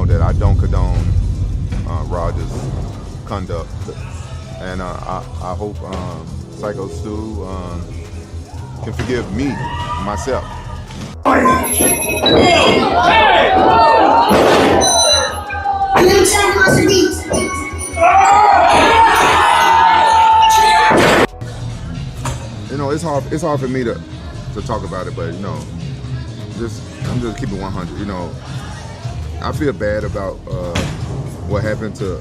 that I don't condone Roger's conduct, and I hope Psycho Stu can forgive me, myself. You know, it's hard for me to talk about it, but you know, I'm just keeping 100. You know, I feel bad about what happened to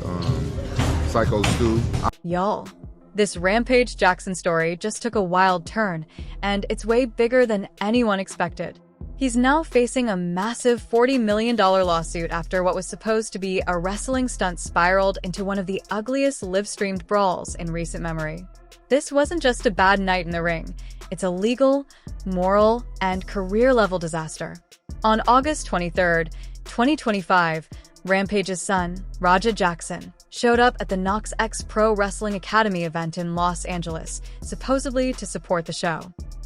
Psycho Stu. Y'all, this Rampage Jackson story just took a wild turn, and it's way bigger than anyone expected. He's now facing a massive $40 million lawsuit after what was supposed to be a wrestling stunt spiraled into one of the ugliest live-streamed brawls in recent memory. This wasn't just a bad night in the ring. It's a legal, moral, and career-level disaster. On August 23rd, 2025, Rampage's son, Rampage Jackson, showed up at the Knox X Pro Wrestling Academy event in Los Angeles, supposedly to support the show.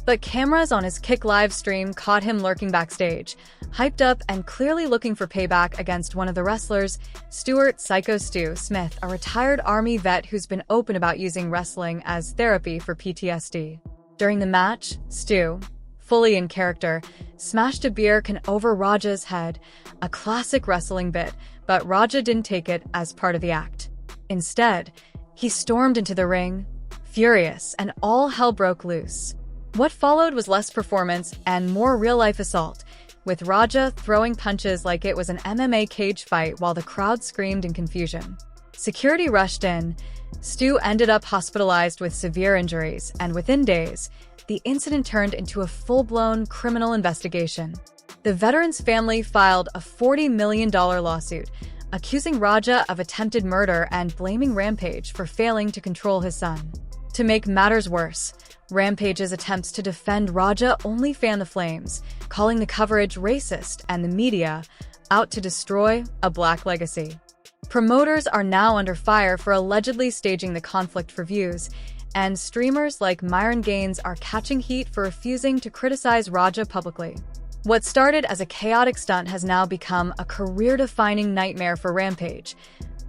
But cameras on his Kick live stream caught him lurking backstage, hyped up and clearly looking for payback against one of the wrestlers, Stuart "Psycho Stu" Smith, a retired Army vet who's been open about using wrestling as therapy for PTSD. During the match, Stu, fully in character, smashed a beer can over Raja's head, a classic wrestling bit, but Raja didn't take it as part of the act. Instead, he stormed into the ring, furious, and all hell broke loose. What followed was less performance and more real-life assault, with Raja throwing punches like it was an MMA cage fight while the crowd screamed in confusion. Security rushed in. Stu ended up hospitalized with severe injuries, and within days, the incident turned into a full-blown criminal investigation. The veteran's family filed a $40 million lawsuit, accusing Raja of attempted murder and blaming Rampage for failing to control his son. To make matters worse, Rampage's attempts to defend Raja only fan the flames, calling the coverage racist and the media out to destroy a black legacy. Promoters are now under fire for allegedly staging the conflict for views, and streamers like Myron Gaines are catching heat for refusing to criticize Raja publicly. What started as a chaotic stunt has now become a career-defining nightmare for Rampage,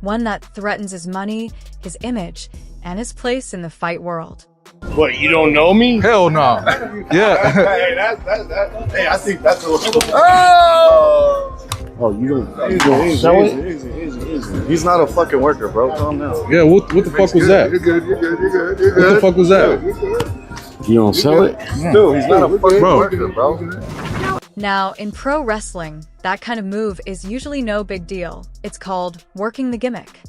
one that threatens his money, his image, and his place in the fight world. What, you don't know me? Hell no. Yeah. Hey, I think that's a little... Oh, you don't sell it? Easy. He's not a fucking worker, bro. Calm down. Yeah, what the fuck was that? You're good. What the fuck was that? You don't sell it? Dude, he's not a fucking worker, bro. Now, in pro wrestling, that kind of move is usually no big deal. It's called working the gimmick.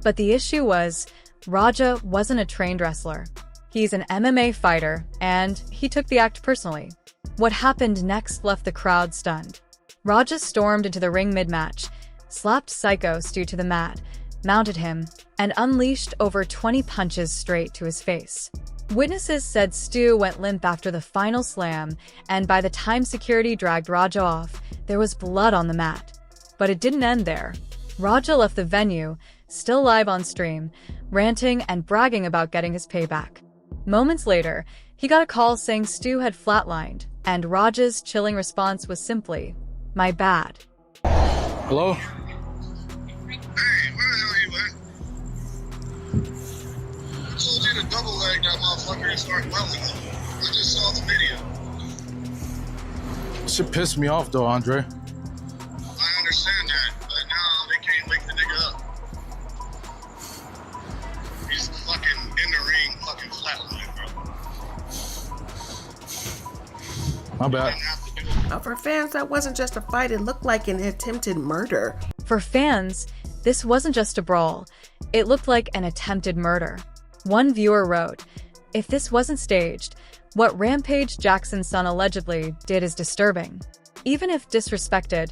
But the issue was, Raja wasn't a trained wrestler. He's an MMA fighter, and he took the act personally. What happened next left the crowd stunned. Raja stormed into the ring mid-match, slapped Psycho Stu to the mat, mounted him, and unleashed over 20 punches straight to his face. Witnesses said Stu went limp after the final slam, and by the time security dragged Raja off, there was blood on the mat. But it didn't end there. Raja left the venue, still live on stream, ranting and bragging about getting his payback. Moments later, he got a call saying Stu had flatlined, and Raja's chilling response was simply, "My bad." Hello? Hey, where the hell are you at? I told you to double leg that motherfucker and start welling. I just saw the video. Shit pissed me off though, Andre. I understand that, but now they can't wake the nigga up. He's fucking in the ring, fucking flatline, bro. My bad. Didn't have to do it. For fans, that wasn't just a fight, it looked like an attempted murder. For fans, this wasn't just a brawl. It looked like an attempted murder. One viewer wrote, "If this wasn't staged, what Rampage Jackson's son allegedly did is disturbing. Even if disrespected,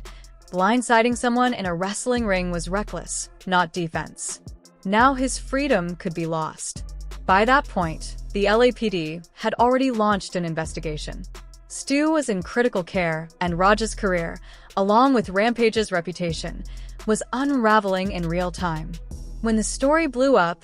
blindsiding someone in a wrestling ring was reckless, not defense. Now his freedom could be lost." By that point, the LAPD had already launched an investigation. Stu was in critical care, and Raja's career, along with Rampage's reputation, was unraveling in real time. When the story blew up,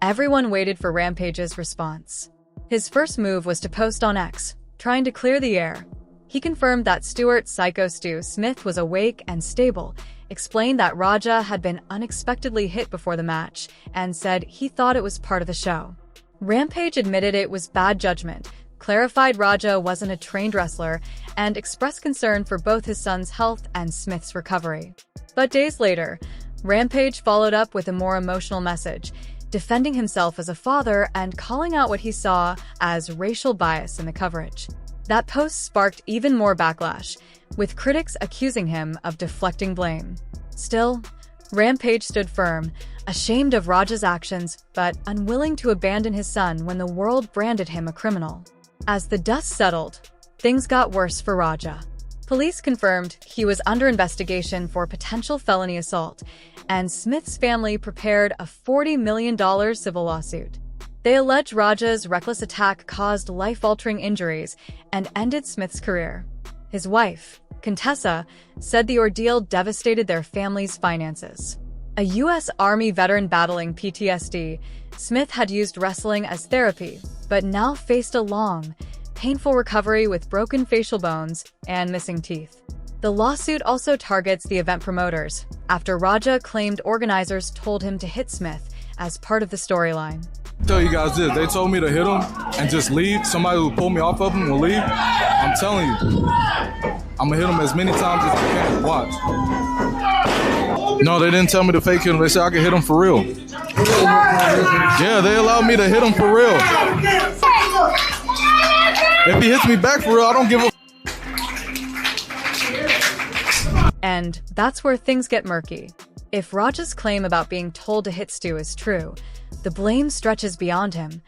everyone waited for Rampage's response. His first move was to post on X, trying to clear the air. He confirmed that Stuart "Psycho Stu" Smith was awake and stable, explained that Raja had been unexpectedly hit before the match and said he thought it was part of the show. Rampage admitted it was bad judgment, clarified Raja wasn't a trained wrestler, and expressed concern for both his son's health and Smith's recovery. But days later, Rampage followed up with a more emotional message, defending himself as a father and calling out what he saw as racial bias in the coverage. That post sparked even more backlash, with critics accusing him of deflecting blame. Still, Rampage stood firm, ashamed of Raja's actions, but unwilling to abandon his son when the world branded him a criminal. As the dust settled, things got worse for Raja. Police confirmed he was under investigation for potential felony assault, and Smith's family prepared a $40 million civil lawsuit. They allege Raja's reckless attack caused life-altering injuries and ended Smith's career. His wife, Contessa, said the ordeal devastated their family's finances. A U.S. Army veteran battling PTSD, Smith had used wrestling as therapy, but now faced a long, painful recovery with broken facial bones and missing teeth. The lawsuit also targets the event promoters, after Raja claimed organizers told him to hit Smith as part of the storyline. Tell you guys this, they told me to hit him and just leave. Somebody who pulled me off of him will leave. I'm telling you, I'm gonna hit him as many times as I can. Watch. No, they didn't tell me to fake hit him. They said I could hit him for real. Yeah, they allowed me to hit him for real. If he hits me back for real, I don't give a. And that's where things get murky. If Raja's claim about being told to hit Stu is true, the blame stretches beyond him.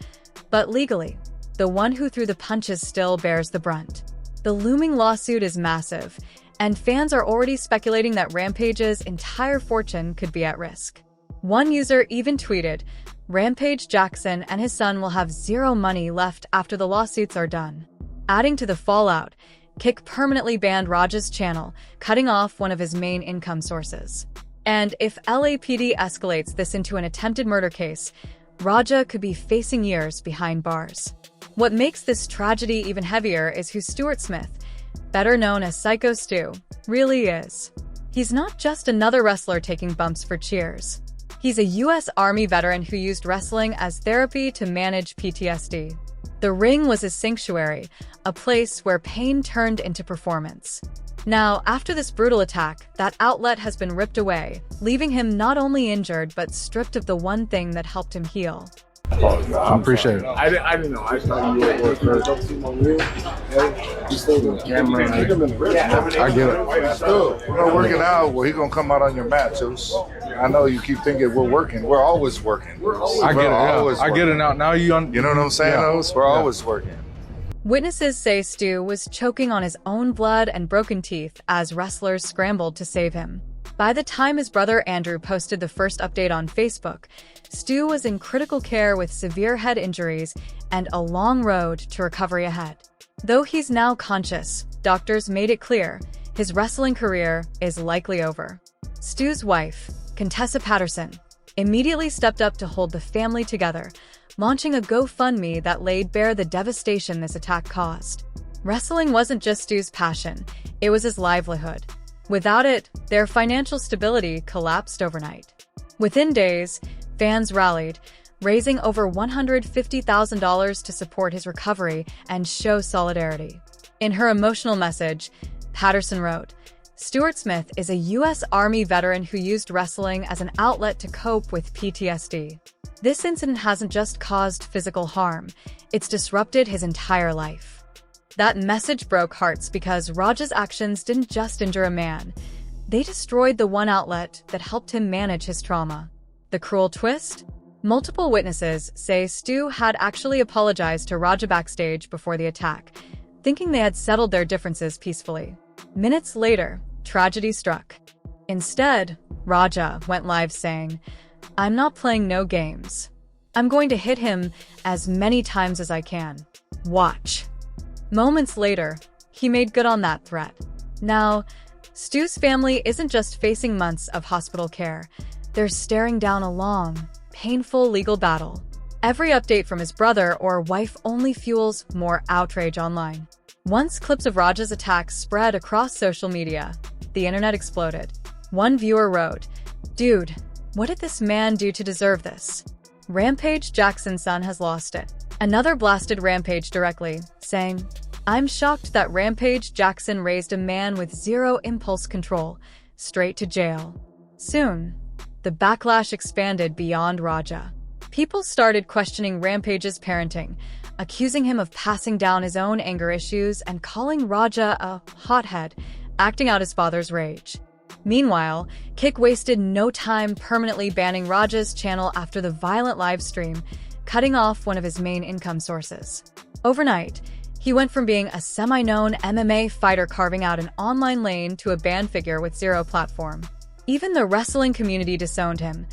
But legally, the one who threw the punches still bears the brunt. The looming lawsuit is massive, and fans are already speculating that Rampage's entire fortune could be at risk. One user even tweeted, "Rampage Jackson and his son will have zero money left after the lawsuits are done." Adding to the fallout, Kick permanently banned Raja's channel, cutting off one of his main income sources. And if LAPD escalates this into an attempted murder case, Raja could be facing years behind bars. What makes this tragedy even heavier is who Stuart Smith, better known as Psycho Stu, really is. He's not just another wrestler taking bumps for cheers. He's a U.S. Army veteran who used wrestling as therapy to manage PTSD. The ring was his sanctuary, a place where pain turned into performance. Now, after this brutal attack, that outlet has been ripped away, leaving him not only injured but stripped of the one thing that helped him heal. I appreciate it. I didn't know. I thought you were at work. Camera. I get it. We're not working out. Well, he's gonna come out on your mat, Juice. I know you keep thinking we're working. We're always working. I get it. Yeah. I get it now. Now you know what I'm saying, Oz? We're always working. Witnesses say Stu was choking on his own blood and broken teeth as wrestlers scrambled to save him. By the time his brother Andrew posted the first update on Facebook, Stu was in critical care with severe head injuries and a long road to recovery ahead. Though he's now conscious, doctors made it clear his wrestling career is likely over. Stu's wife, Contessa Patterson, immediately stepped up to hold the family together, launching a GoFundMe that laid bare the devastation this attack caused. Wrestling wasn't just Stu's passion, it was his livelihood. Without it, their financial stability collapsed overnight. Within days, fans rallied, raising over $150,000 to support his recovery and show solidarity. In her emotional message, Patterson wrote, "Stuart Smith is a U.S. Army veteran who used wrestling as an outlet to cope with PTSD. This incident hasn't just caused physical harm, it's disrupted his entire life." That message broke hearts because Raja's actions didn't just injure a man. They destroyed the one outlet that helped him manage his trauma. The cruel twist? Multiple witnesses say Stu had actually apologized to Raja backstage before the attack, thinking they had settled their differences peacefully. Minutes later, tragedy struck. Instead, Raja went live saying, "I'm not playing no games. I'm going to hit him as many times as I can. Watch." Moments later, he made good on that threat. Now, Stu's family isn't just facing months of hospital care. They're staring down a long, painful legal battle. Every update from his brother or wife only fuels more outrage online. Once clips of Raja's attack spread across social media, the internet exploded. One viewer wrote, "Dude, what did this man do to deserve this? Rampage Jackson's son has lost it." Another blasted Rampage directly, saying, "I'm shocked that Rampage Jackson raised a man with zero impulse control, straight to jail." Soon, the backlash expanded beyond Raja. People started questioning Rampage's parenting, accusing him of passing down his own anger issues and calling Raja a hothead, acting out his father's rage. Meanwhile, Kick wasted no time permanently banning Raja's channel after the violent livestream, cutting off one of his main income sources. Overnight, he went from being a semi-known MMA fighter carving out an online lane to a banned figure with zero platform. Even the wrestling community disowned him.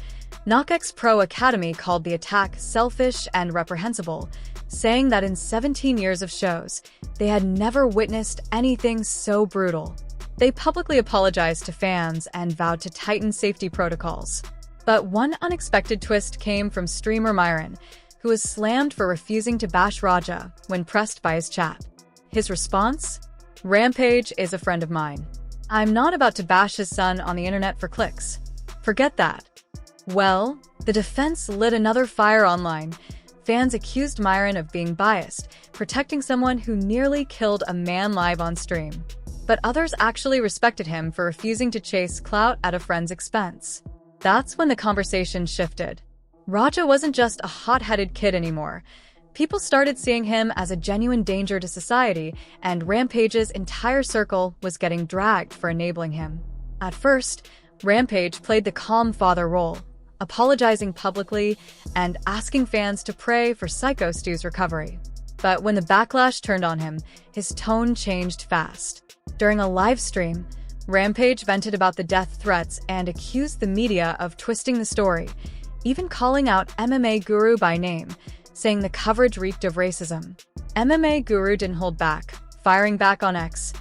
KnockX Pro Academy called the attack selfish and reprehensible, saying that in 17 years of shows, they had never witnessed anything so brutal. They publicly apologized to fans and vowed to tighten safety protocols. But one unexpected twist came from streamer Myron, who was slammed for refusing to bash Raja when pressed by his chat. His response? "Rampage is a friend of mine. I'm not about to bash his son on the internet for clicks. Forget that." Well, the defense lit another fire online. Fans accused Myron of being biased, protecting someone who nearly killed a man live on stream. But others actually respected him for refusing to chase clout at a friend's expense. That's when the conversation shifted. Raja wasn't just a hot-headed kid anymore. People started seeing him as a genuine danger to society, and Rampage's entire circle was getting dragged for enabling him. At first, Rampage played the calm father role, apologizing publicly and asking fans to pray for Psycho Stu's recovery. But when the backlash turned on him, his tone changed fast. During a live stream, Rampage vented about the death threats and accused the media of twisting the story, even calling out MMA Guru by name, saying the coverage reeked of racism. MMA Guru didn't hold back, firing back on X.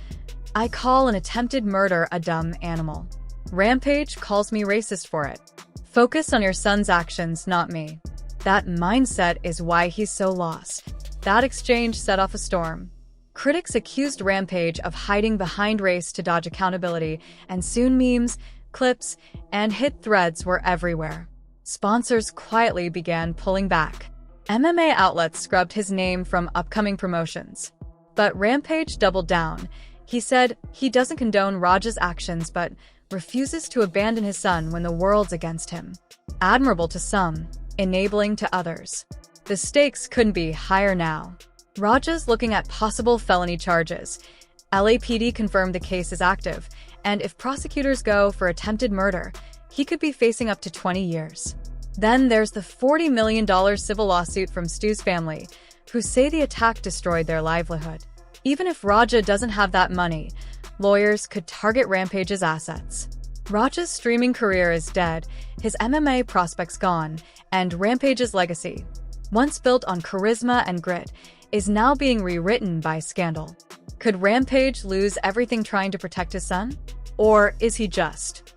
"I call an attempted murder a dumb animal. Rampage calls me racist for it. Focus on your son's actions, not me." That mindset is why he's so lost. That exchange set off a storm. Critics accused Rampage of hiding behind race to dodge accountability, and soon memes, clips, and hit threads were everywhere. Sponsors quietly began pulling back. MMA outlets scrubbed his name from upcoming promotions. But Rampage doubled down. He said he doesn't condone Raja's actions but refuses to abandon his son when the world's against him. Admirable to some, enabling to others. The stakes couldn't be higher now. Raja's looking at possible felony charges. LAPD confirmed the case is active, and if prosecutors go for attempted murder, he could be facing up to 20 years. Then there's the $40 million civil lawsuit from Stu's family, who say the attack destroyed their livelihood. Even if Raja doesn't have that money, lawyers could target Rampage's assets. Raja's streaming career is dead, his MMA prospects gone, and Rampage's legacy, once built on charisma and grit, is now being rewritten by scandal. Could Rampage lose everything trying to protect his son? Or is he just